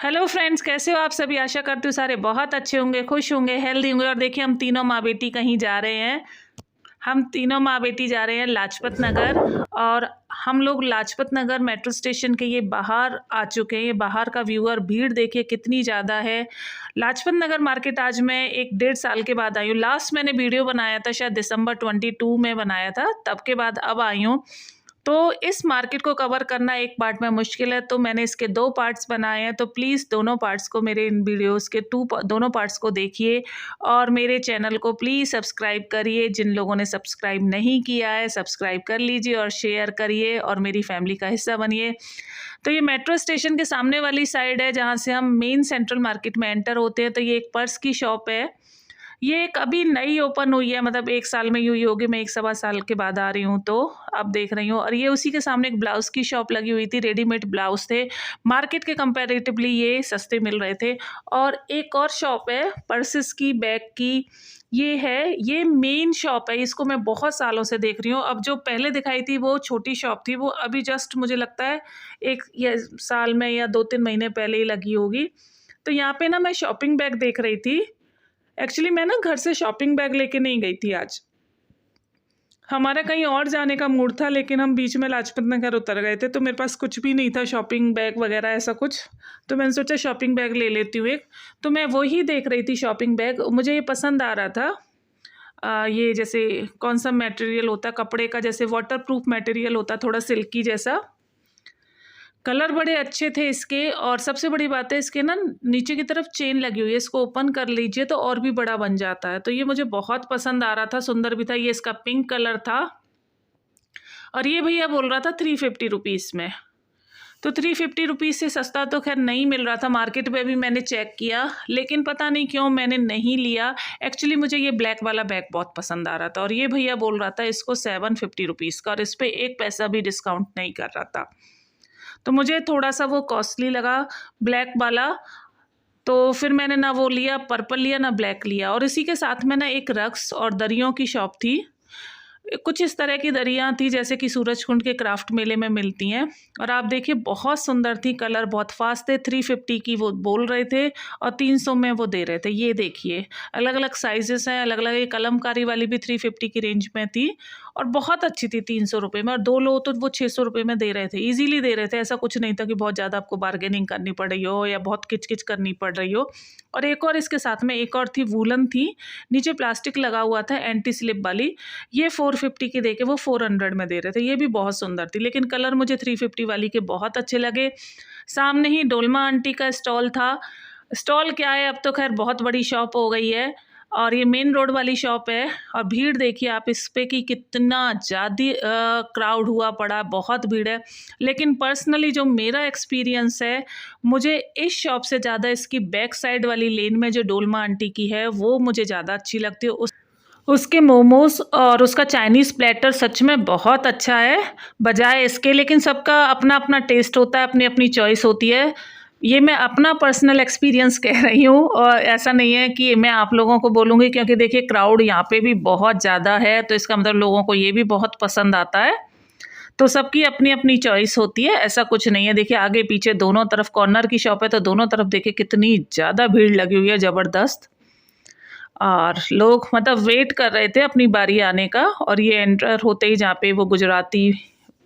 Hello friends, कैसे हो आप सभी। आशा करती हूँ सारे बहुत अच्छे होंगे, खुश होंगे, हेल्दी होंगे। और देखिए, हम तीनों माँ बेटी कहीं जा रहे हैं। हम तीनों माँ बेटी जा रहे हैं लाजपत नगर। और हम लोग लाजपत नगर मेट्रो स्टेशन के ये बाहर आ चुके हैं। ये बाहर का व्यू और भीड़ देखिए कितनी ज़्यादा है। लाजपत नगर मार्केट आज मैं 1 डेढ़ साल के बाद आई हूँ। लास्ट मैंने वीडियो बनाया था शायद दिसंबर 22 में बनाया था, तब के बाद अब आई हूँ। तो इस मार्केट को कवर करना एक पार्ट में मुश्किल है, तो मैंने इसके 2 पार्ट्स बनाए हैं। तो प्लीज़ दोनों पार्ट्स को, मेरे इन वीडियोस के दोनों पार्ट्स को देखिए और मेरे चैनल को प्लीज़ सब्सक्राइब करिए। जिन लोगों ने सब्सक्राइब नहीं किया है, सब्सक्राइब कर लीजिए और शेयर करिए और मेरी फैमिली का हिस्सा बनिए। तो ये मेट्रो स्टेशन के सामने वाली साइड है, जहाँ से हम मेन सेंट्रल मार्केट में एंटर होते हैं। तो ये एक पर्स की शॉप है। ये एक अभी नई ओपन हुई है, मतलब 1 साल में हुई होगी। मैं 1 सवा साल के बाद आ रही हूँ, तो अब देख रही हूँ। और ये उसी के सामने एक ब्लाउज़ की शॉप लगी हुई थी। रेडीमेड ब्लाउज़ थे, मार्केट के कंपैरेटिवली ये सस्ते मिल रहे थे। और एक और शॉप है पर्सेस की, बैग की। ये है, ये मेन शॉप है। इसको मैं बहुत सालों से देख रही हूँ। अब जो पहले दिखाई थी वो छोटी शॉप थी, वो अभी जस्ट मुझे लगता है 1 साल में या 2-3 महीने पहले ही लगी होगी। तो यहाँ पे ना मैं शॉपिंग बैग देख रही थी। एक्चुअली मैं ना घर से शॉपिंग बैग लेके नहीं गई थी आज। हमारा कहीं और जाने का मूड था, लेकिन हम बीच में लाजपत नगर उतर गए थे, तो मेरे पास कुछ भी नहीं था शॉपिंग बैग वगैरह ऐसा कुछ। तो मैंने सोचा शॉपिंग बैग ले लेती हूँ एक। तो मैं वही देख रही थी शॉपिंग बैग, मुझे ये पसंद आ रहा था। ये जैसे कौन सा मटेरियल होता है कपड़े का, जैसे वाटरप्रूफ मटेरियल होता, थोड़ा सिल्की जैसा। कलर बड़े अच्छे थे इसके। और सबसे बड़ी बात है, इसके ना नीचे की तरफ चेन लगी हुई है। इसको ओपन कर लीजिए तो और भी बड़ा बन जाता है। तो ये मुझे बहुत पसंद आ रहा था, सुंदर भी था। ये इसका पिंक कलर था। और ये भैया बोल रहा था 350 रुपीज़ में। तो 350 रुपीज़ से सस्ता तो खैर नहीं मिल रहा था। मार्केट में भी मैंने चेक किया, लेकिन पता नहीं क्यों मैंने नहीं लिया। एक्चुअली मुझे ये ब्लैक वाला बैग बहुत पसंद आ रहा था। और ये भैया बोल रहा था इसको 750 रुपीज़ का, और इस पर 1 पैसा भी डिस्काउंट नहीं कर रहा था। तो मुझे थोड़ा सा वो कॉस्टली लगा ब्लैक वाला। तो फिर मैंने ना वो लिया, पर्पल लिया, ना ब्लैक लिया। और इसी के साथ में ना एक रग्स और दरियों की शॉप थी। कुछ इस तरह की दरियाँ थी जैसे कि सूरजकुंड के क्राफ्ट मेले में मिलती हैं। और आप देखिए बहुत सुंदर थी, कलर बहुत फास्ट थे। 350 की वो बोल रहे थे और 300 में वो दे रहे थे। ये देखिए अलग अलग साइजेस हैं, अलग अलग। ये कलमकारी वाली भी 350 की रेंज में थी और बहुत अच्छी थी 300 रुपये में। और 2 लो तो वो 600 रुपये में दे रहे थे, ईजिली दे रहे थे। ऐसा कुछ नहीं था कि बहुत ज़्यादा आपको बार्गेनिंग करनी पड़ रही हो या बहुत किचकिच करनी पड़ रही हो। और एक और इसके साथ में एक और थी, वूलन थी, नीचे प्लास्टिक लगा हुआ था एंटी स्लिप वाली। ये 450 की देके वो 400 में दे रहे थे। ये भी बहुत सुंदर थी, लेकिन कलर मुझे 350 वाली के बहुत अच्छे लगे। सामने ही डोलमा आंटी का स्टॉल था। स्टॉल क्या है, अब तो खैर बहुत बड़ी शॉप हो गई है। और ये मेन रोड वाली शॉप है। और भीड़ देखिए आप इस पे कि कितना ज़्यादा क्राउड हुआ पड़ा, बहुत भीड़ है। लेकिन पर्सनली जो मेरा एक्सपीरियंस है, मुझे इस शॉप से ज़्यादा इसकी बैक साइड वाली लेन में जो डोलमा आंटी की है वो मुझे ज़्यादा अच्छी लगती है। उसके मोमोज़ और उसका चाइनीज़ प्लेटर सच में बहुत अच्छा है बजाय इसके। लेकिन सबका अपना अपना टेस्ट होता है, अपनी अपनी चॉइस होती है। ये मैं अपना पर्सनल एक्सपीरियंस कह रही हूँ, और ऐसा नहीं है कि मैं आप लोगों को बोलूँगी, क्योंकि देखिए क्राउड यहाँ पे भी बहुत ज़्यादा है, तो इसका मतलब लोगों को ये भी बहुत पसंद आता है। तो सबकी अपनी अपनी चॉइस होती है, ऐसा कुछ नहीं है। देखिए आगे पीछे दोनों तरफ कॉर्नर की शॉप है, तो दोनों तरफ देखिए कितनी ज़्यादा भीड़ लगी हुई है, ज़बरदस्त। और लोग मतलब वेट कर रहे थे अपनी बारी आने का। और ये एंटर होते ही जहाँ पे वो गुजराती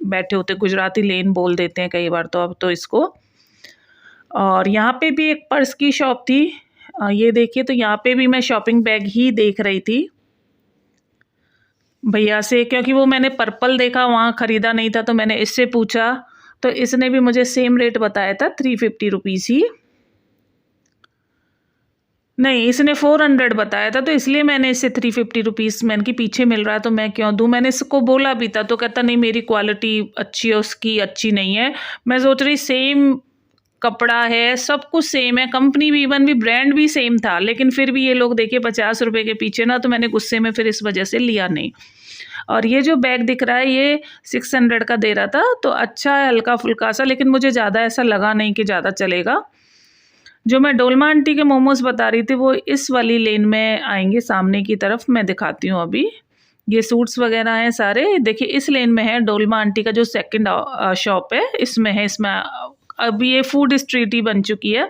बैठे होते, गुजराती लेन बोल देते हैं कई बार तो अब तो इसको। और यहाँ पे भी एक पर्स की शॉप थी। ये देखिए, तो यहाँ पे भी मैं शॉपिंग बैग ही देख रही थी भैया से, क्योंकि वो मैंने पर्पल देखा, वहाँ ख़रीदा नहीं था, तो मैंने इससे पूछा। तो इसने भी मुझे सेम रेट बताया था, 350 रुपीज़ ही। नहीं, इसने 400 बताया था, तो इसलिए मैंने इसे 350 रुपीज़, मैंने कि पीछे मिल रहा है तो मैं क्यों दूँ। मैंने इसको बोला भी था, तो कहता नहीं मेरी क्वालिटी अच्छी है, उसकी अच्छी नहीं है। मैं सोच रही सेम कपड़ा है, सब कुछ सेम है, कंपनी भी, इवन भी ब्रांड भी सेम था, लेकिन फिर भी ये लोग देखिए 50 रुपये के पीछे ना, तो मैंने गुस्से में फिर इस वजह से लिया नहीं। और ये जो बैग दिख रहा है ये 600 का दे रहा था, तो अच्छा है, हल्का फुल्का सा, लेकिन मुझे ज़्यादा ऐसा लगा नहीं कि ज़्यादा चलेगा। जो मैं डोलमा आंटी के मोमोज बता रही थी वो इस वाली लेन में आएंगे, सामने की तरफ मैं दिखाती हूँ अभी। ये सूट्स वगैरह हैं सारे, देखिए इस लेन में है डोलमा आंटी का जो सेकंड शॉप है, इसमें है। इसमें अब ये फूड स्ट्रीट ही बन चुकी है।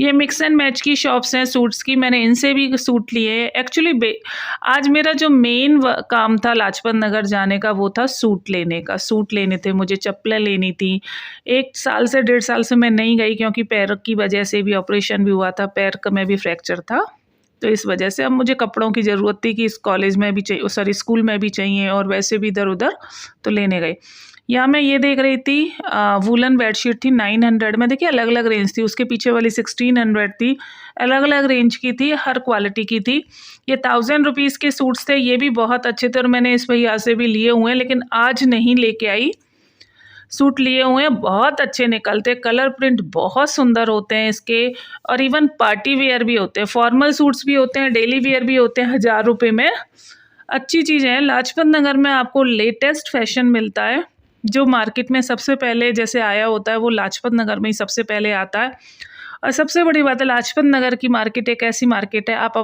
ये मिक्स एंड मैच की शॉप्स हैं सूट्स की, मैंने इनसे भी सूट लिए हैं। एक्चुअली आज मेरा जो मेन काम था लाजपत नगर जाने का वो था सूट लेने का। सूट लेने थे मुझे, चप्पलें लेनी थी। 1 साल से 1.5 साल से मैं नहीं गई क्योंकि पैर की वजह से भी ऑपरेशन भी हुआ था, पैर का में भी फ्रैक्चर था, तो इस वजह से अब मुझे कपड़ों की ज़रूरत थी कि इस कॉलेज में भी चाहिए, सॉरी स्कूल में भी चाहिए और वैसे भी इधर उधर, तो लेने गई। यहाँ मैं ये देख रही थी वूलन बेडशीट थी 900 में। देखिए अलग अलग रेंज थी, उसके पीछे वाली 1600 थी, अलग अलग रेंज की थी, हर क्वालिटी की थी। ये 1000 रुपीज़ के सूट्स थे, ये भी बहुत अच्छे थे और मैंने इस भैया से भी लिए हुए हैं, लेकिन आज नहीं लेके आई। सूट लिए हुए हैं, बहुत अच्छे निकलते, कलर प्रिंट बहुत सुंदर होते हैं इसके, और इवन पार्टी वेयर भी होते हैं, फॉर्मल सूट्स भी होते हैं, डेली वेयर भी होते हैं 1000 रुपये में। अच्छी चीज़ है। लाजपत नगर में आपको लेटेस्ट फैशन मिलता है, जो मार्केट में सबसे पहले जैसे आया होता है वो लाजपत नगर में ही सबसे पहले आता है। और सबसे बड़ी बात है, लाजपत नगर की मार्केट एक ऐसी मार्केट है, आप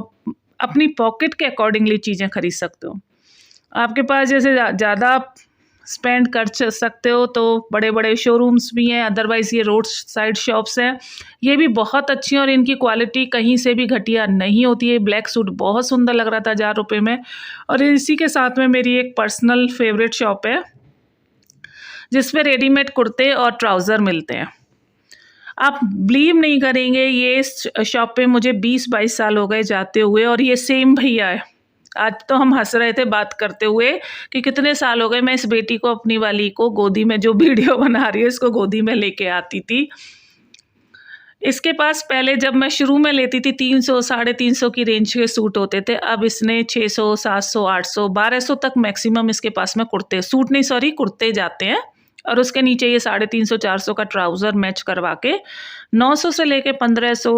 अपनी पॉकेट के अकॉर्डिंगली चीज़ें खरीद सकते हो। आपके पास जैसे ज़्यादा स्पेंड कर सकते हो तो बड़े बड़े शोरूम्स भी हैं, अदरवाइज़ ये रोड साइड शॉप्स हैं, ये भी बहुत अच्छी हैं और इनकी क्वालिटी कहीं से भी घटिया नहीं होती है। ब्लैक सूट बहुत सुंदर लग रहा था 1000 रुपये में। और इसी के साथ में मेरी एक पर्सनल फेवरेट शॉप है जिसमें रेडीमेड कुर्ते और ट्राउज़र मिलते हैं। आप बिलीव नहीं करेंगे, ये शॉप पे मुझे 20-22 साल हो गए जाते हुए, और ये सेम भैया है। आज तो हम हंस रहे थे बात करते हुए कि कितने साल हो गए मैं इस बेटी को, अपनी वाली को गोदी में, जो वीडियो बना रही है इसको गोदी में लेके आती थी। इसके पास पहले जब मैं शुरू में लेती थी 300 350 की रेंज के सूट होते थे, अब इसने 600 700 800 1200 तक मैक्सिमम इसके पास में कुर्ते, सूट नहीं सॉरी कुर्ते जाते हैं। और उसके नीचे ये 350 400 का ट्राउज़र मैच करवा के 900 से लेके 1500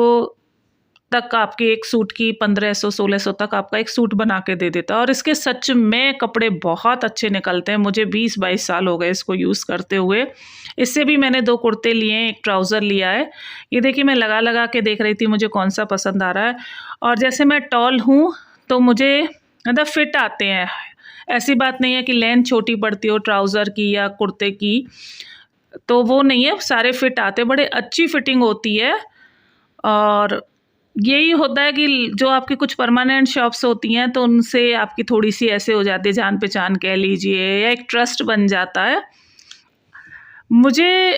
तक आपके एक सूट की, 1500 1600 तक आपका एक सूट बना के दे देता है। और इसके सच में कपड़े बहुत अच्छे निकलते हैं। मुझे 20-22 साल हो गए इसको यूज़ करते हुए। इससे भी मैंने 2 कुर्ते लिए हैं, एक ट्राउज़र लिया है। ये देखिए मैं लगा लगा के देख रही थी मुझे कौन सा पसंद आ रहा है। और जैसे मैं टॉल हूँ तो मुझे मतलब फिट आते हैं, ऐसी बात नहीं है कि लेंथ छोटी पड़ती हो ट्राउज़र की या कुर्ते की, तो वो नहीं है, सारे फिट आते, बड़े अच्छी फिटिंग होती है। और यही होता है कि जो आपकी कुछ परमानेंट शॉप्स होती हैं तो उनसे आपकी थोड़ी सी ऐसे हो जाती है, जान पहचान कह लीजिए, या एक ट्रस्ट बन जाता है। मुझे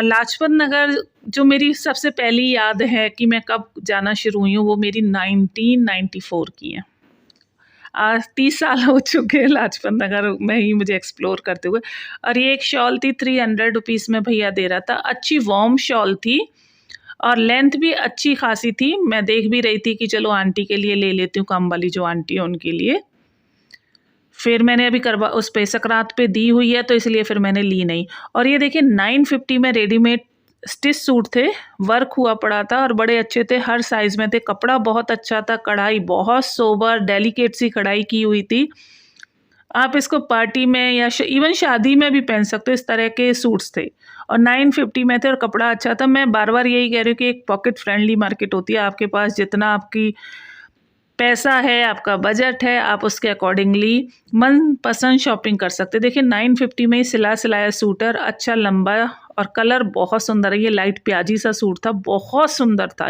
लाजपत नगर जो मेरी सबसे पहली याद है कि मैं कब जाना शुरू हुई हूँ, वो मेरी 1994 की है। आज 30 साल हो चुके हैं लाजपत नगर में ही मुझे एक्सप्लोर करते हुए। और ये एक शॉल थी 300 रुपीज़ में भैया दे रहा था, अच्छी वार्म शॉल थी और लेंथ भी अच्छी खासी थी। मैं देख भी रही थी कि चलो आंटी के लिए ले लेती हूँ, कम वाली जो आंटी है उनके लिए। फिर मैंने अभी उस पे सकरात पे दी हुई है तो इसलिए फिर मैंने ली नहीं। और ये देखिए 950 में रेडीमेड स्टिच सूट थे, वर्क हुआ पड़ा था और बड़े अच्छे थे, हर साइज़ में थे, कपड़ा बहुत अच्छा था, कढ़ाई बहुत सोबर डेलिकेट सी कढ़ाई की हुई थी। आप इसको पार्टी में या इवन शादी में भी पहन सकते हो, इस तरह के सूट्स थे और 950 में थे और कपड़ा अच्छा था। मैं बार बार यही कह रही हूँ कि एक पॉकेट फ्रेंडली मार्केट होती है, आपके पास जितना आपकी पैसा है, आपका बजट है, आप उसके अकॉर्डिंगली मन पसंद शॉपिंग कर सकते हैं। देखिए 950 में सिलाया सूटर, अच्छा लंबा और कलर बहुत सुंदर है। ये लाइट प्याजी सा सूट था, बहुत सुंदर था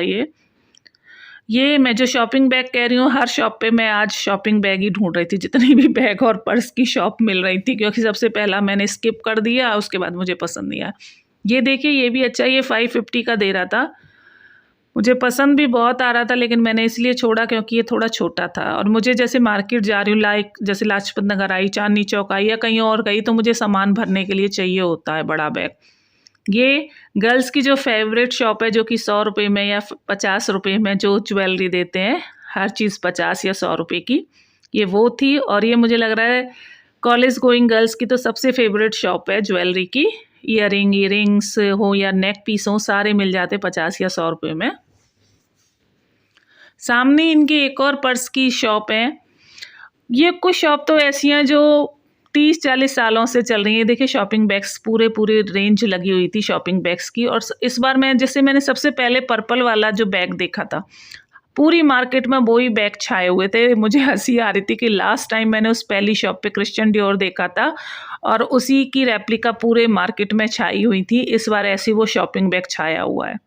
ये मैं जो शॉपिंग बैग कह रही हूँ, हर शॉप पे मैं आज शॉपिंग बैग ही ढूंढ रही थी, जितनी भी बैग और पर्स की शॉप मिल रही थी, क्योंकि सबसे पहला मैंने स्किप कर दिया, उसके बाद मुझे पसंद नहीं आया। ये देखिए ये भी अच्छा, ये 550 का दे रहा था, मुझे पसंद भी बहुत आ रहा था, लेकिन मैंने इसलिए छोड़ा क्योंकि ये थोड़ा छोटा था। और मुझे जैसे मार्केट जा रही हूँ, लाइक जैसे लाजपत नगर आई, चांदनी चौक आई या कहीं और गई, तो मुझे सामान भरने के लिए चाहिए होता है बड़ा बैग। ये गर्ल्स की जो फेवरेट शॉप है, जो कि 100 रुपये में या 50 रुपये में जो ज्वेलरी देते हैं, हर चीज़ 50 या 100 रुपये की, ये वो थी। और ये मुझे लग रहा है कॉलेज गोइंग गर्ल्स की तो सबसे फेवरेट शॉप है ज्वेलरी की। ईयरिंग्स हो या नेक पीस हो, सारे मिल जाते 50 या 100 रुपये में। सामने इनकी एक और पर्स की शॉप है। ये कुछ शॉप तो ऐसी हैं जो 30-40 सालों से चल रही है। देखिए शॉपिंग बैग्स पूरे रेंज लगी हुई थी शॉपिंग बैग्स की। और इस बार मैंने सबसे पहले पर्पल वाला जो बैग देखा था, पूरी मार्केट में वही बैग छाए हुए थे। मुझे हंसी आ रही थी कि लास्ट टाइम मैंने उस पहली शॉप पे क्रिश्चियन डियोर देखा था और उसी की रेप्लिका पूरे मार्केट में छाई हुई थी। इस बार ऐसी वो शॉपिंग बैग छाया हुआ है।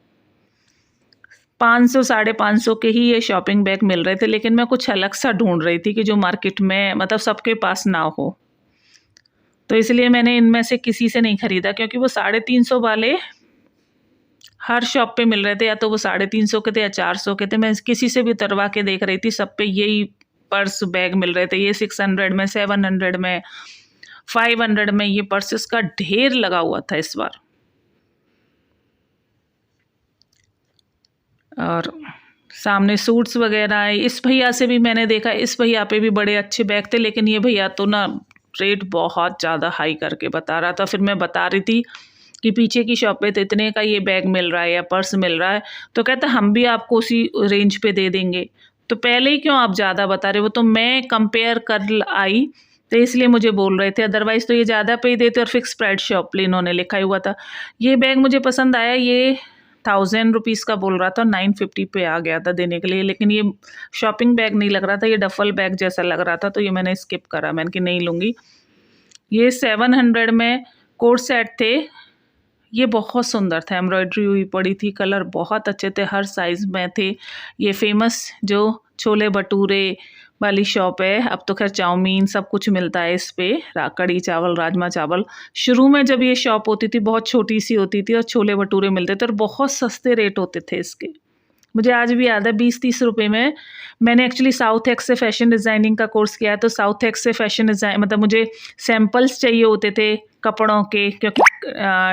500 550 के ही ये शॉपिंग बैग मिल रहे थे, लेकिन मैं कुछ अलग सा ढूंढ रही थी कि जो मार्केट में मतलब सबके पास ना हो, तो इसलिए मैंने इनमें से किसी से नहीं ख़रीदा, क्योंकि वो 350 वाले हर शॉप पे मिल रहे थे, या तो वो 350 के थे या 400 के थे। मैं किसी से भी उतरवा के देख रही थी, सब पे यही पर्स बैग मिल रहे थे। ये 600 में, 700 में, 500 में ये पर्सेस का ढेर लगा हुआ था इस बार। और सामने सूट्स वगैरह है। इस भैया से भी मैंने देखा, इस भैया पे भी बड़े अच्छे बैग थे, लेकिन ये भैया तो ना रेट बहुत ज़्यादा हाई करके बता रहा था। फिर मैं बता रही थी कि पीछे की शॉप पे तो इतने का ये बैग मिल रहा है या पर्स मिल रहा है, तो कहता हम भी आपको उसी रेंज पे दे देंगे। तो पहले ही क्यों आप ज़्यादा बता रहे हो? वो तो मैं कंपेयर कर आई, तो इसलिए मुझे बोल रहे थे, अदरवाइज़ तो ये ज़्यादा पे ही देते। और फिक्स प्राइस शॉप पे इन्होंने लिखा हुआ था। ये बैग मुझे पसंद आया, ये 1000 रुपीज़ का बोल रहा था, 950 पे आ गया था देने के लिए। लेकिन ये शॉपिंग बैग नहीं लग रहा था, ये डफल बैग जैसा लग रहा था, तो ये मैंने स्किप करा। मैंने कि नहीं लूँगी। ये 700 में कोट सेट थे, ये बहुत सुंदर था, एम्ब्रॉयडरी हुई पड़ी थी, कलर बहुत अच्छे थे, हर साइज़ में थे। ये फेमस जो छोले भटूरे वाली शॉप है, अब तो खैर चाउमीन सब कुछ मिलता है इस पे, कड़ी चावल, राजमा चावल। शुरू में जब ये शॉप होती थी बहुत छोटी सी होती थी और छोले भटूरे मिलते थे और बहुत सस्ते रेट होते थे इसके। मुझे आज भी याद है 20-30 रुपए में। मैंने एक्चुअली साउथ एक्स से फैशन डिज़ाइनिंग का कोर्स किया है, तो साउथ एक्स से फैशन डिज़ाइन मतलब मुझे सैम्पल्स चाहिए होते थे कपड़ों के, क्योंकि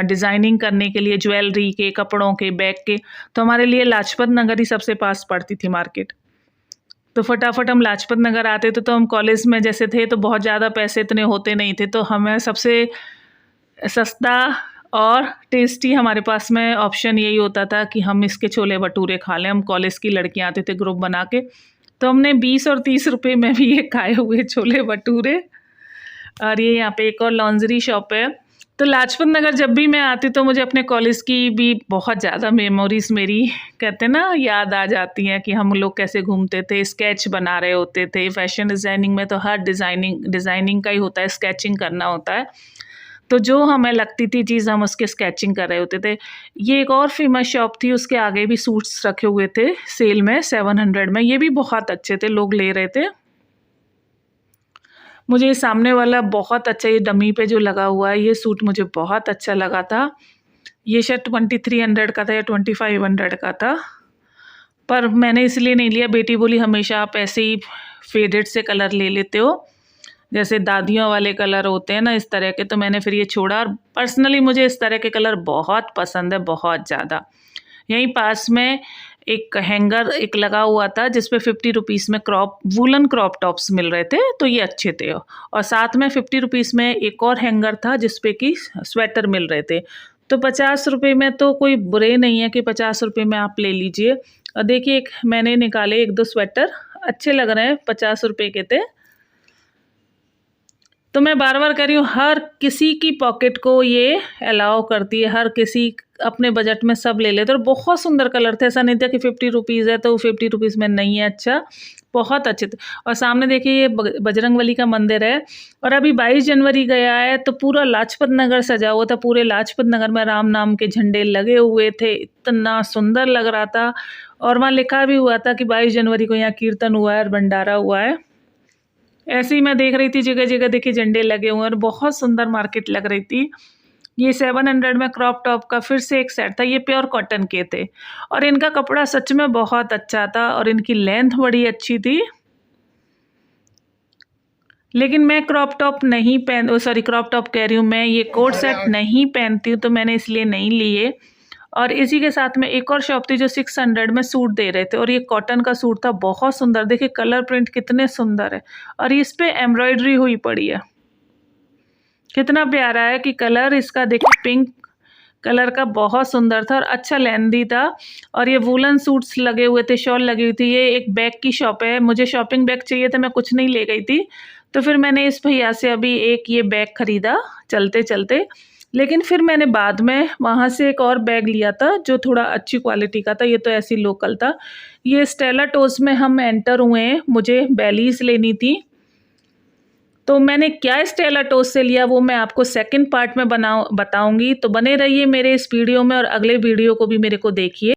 डिज़ाइनिंग करने के लिए ज्वेलरी के, कपड़ों के, बैग के, तो हमारे लिए लाजपत नगर ही सबसे पास पड़ती थी मार्केट। तो फटाफट हम लाजपत नगर आते थे, तो हम कॉलेज में जैसे थे तो बहुत ज़्यादा पैसे इतने होते नहीं थे, तो हमें सबसे सस्ता और टेस्टी हमारे पास में ऑप्शन यही होता था कि हम इसके छोले भटूरे खा लें। हम कॉलेज की लड़कियां आते थे ग्रुप बना के, तो हमने 20 और 30 रुपए में भी ये खाए हुए छोले भटूरे। और ये यहाँ पे एक और लॉन्जरी शॉप है। तो लाजपत नगर जब भी मैं आती तो मुझे अपने कॉलेज की भी बहुत ज़्यादा मेमोरीज मेरी कहते ना याद आ जाती हैं, कि हम लोग कैसे घूमते थे, स्केच बना रहे होते थे। फैशन डिज़ाइनिंग में तो हर डिज़ाइनिंग का ही होता है, स्केचिंग करना होता है। तो जो हमें लगती थी चीज़ हम उसके स्केचिंग कर रहे होते थे। ये एक और फेमस शॉप थी, उसके आगे भी सूट्स रखे हुए थे सेल में 700 में, ये भी बहुत अच्छे थे, लोग ले रहे थे। मुझे ये सामने वाला बहुत अच्छा, ये डमी पे जो लगा हुआ है ये सूट मुझे बहुत अच्छा लगा था। ये शायद 2300 का था या 2500 का था, पर मैंने इसलिए नहीं लिया। बेटी बोली हमेशा आप ऐसे ही फेडेड से कलर ले लेते हो, जैसे दादियों वाले कलर होते हैं ना इस तरह के, तो मैंने फिर ये छोड़ा। और पर्सनली मुझे इस तरह के कलर बहुत पसंद है, बहुत ज़्यादा। यहीं पास में एक हैंगर एक लगा हुआ था जिसपे 50 रुपीज़ में वूलन क्रॉप टॉप्स मिल रहे थे, तो ये अच्छे थे। और साथ में 50 रुपीज़ में एक और हैंगर था जिसपे कि स्वेटर मिल रहे थे। तो 50 रुपये में तो कोई बुरे नहीं है कि 50 रुपये में आप ले लीजिए। और देखिए एक मैंने निकाले 1-2 स्वेटर अच्छे लग रहे हैं, 50 रुपये के थे। तो मैं बार बार कह रही हूँ, हर किसी की पॉकेट को ये अलाउ करती है, हर किसी अपने बजट में सब ले लेते। और बहुत सुंदर कलर थे, ऐसा नहीं था कि 50 रुपीज़ है तो 50 रुपीज़ में नहीं है, अच्छा बहुत अच्छे थे। और सामने देखिए ये बजरंगबली का मंदिर है। और अभी 22 जनवरी गया है तो पूरा लाजपत नगर सजा हुआ था, पूरे लाजपत नगर में राम नाम के झंडे लगे हुए थे, इतना सुंदर लग रहा था। और वहाँ लिखा भी हुआ था कि 22 जनवरी को यहाँ कीर्तन हुआ है और भंडारा हुआ है। ऐसे ही मैं देख रही थी, जगह जगह देखिए झंडे लगे हुए हैं और बहुत सुंदर मार्केट लग रही थी। ये 700 में क्रॉप टॉप का फिर से एक सेट था, ये प्योर कॉटन के थे और इनका कपड़ा सच में बहुत अच्छा था और इनकी लेंथ बड़ी अच्छी थी। लेकिन मैं क्रॉप टॉप क्रॉप टॉप कह रही हूँ, मैं ये कोट सेट नहीं पहनती हूँ, तो मैंने इसलिए नहीं लिए। और इसी के साथ में एक और शॉप थी जो 600 में सूट दे रहे थे और ये कॉटन का सूट था, बहुत सुंदर। देखिए कलर प्रिंट कितने सुंदर है और इस पे एम्ब्रॉयडरी हुई पड़ी है, कितना प्यारा है कि कलर इसका देखिए पिंक कलर का बहुत सुंदर था और अच्छा लेंदी था। और ये वूलन सूट्स लगे हुए थे, शॉल लगी हुई थी। ये एक बैग की शॉप है, मुझे शॉपिंग बैग चाहिए था, मैं कुछ नहीं ले गई थी, तो फिर मैंने इस भैया से अभी एक ये बैग खरीदा चलते चलते। लेकिन फिर मैंने बाद में वहाँ से एक और बैग लिया था जो थोड़ा अच्छी क्वालिटी का था, ये तो ऐसी लोकल था। ये स्टेला टोस में हम एंटर हुए हैं, मुझे बैलीज लेनी थी तो मैंने क्या स्टेला टोस्ट से लिया वो मैं आपको सेकंड पार्ट में बताऊंगी। तो बने रहिए मेरे इस वीडियो में और अगले वीडियो को भी मेरे को देखिए।